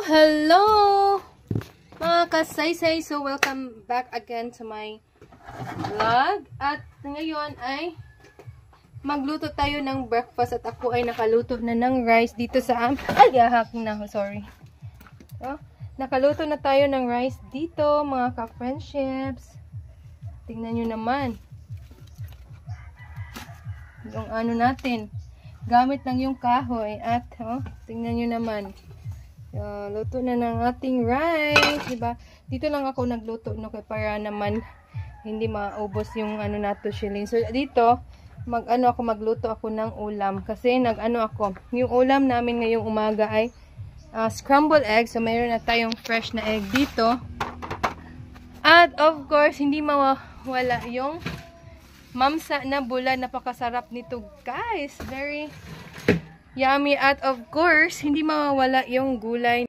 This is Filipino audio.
Hello! Mga kasaysay, so welcome back again to my vlog. At ngayon ay magluto tayo ng breakfast at ako ay nakaluto na ng rice dito sa hacking na ako, sorry. So, nakaluto na tayo ng rice dito, mga ka-friendships. Tingnan nyo naman. Yung ano natin. Gamit lang yung kahoy at tingnan nyo naman. Luto na ng ating rice, diba? Dito lang ako nagluto no kay para naman hindi maubos yung ano nato shilling. So dito magluto ako ng ulam kasi yung ulam namin ngayong umaga ay scrambled egg. So mayroon na tayong fresh na egg dito. At of course, hindi mawawala yung mamsa na bula. Napakasarap nito, guys. Very yummy. At of course, hindi mawawala yung gulay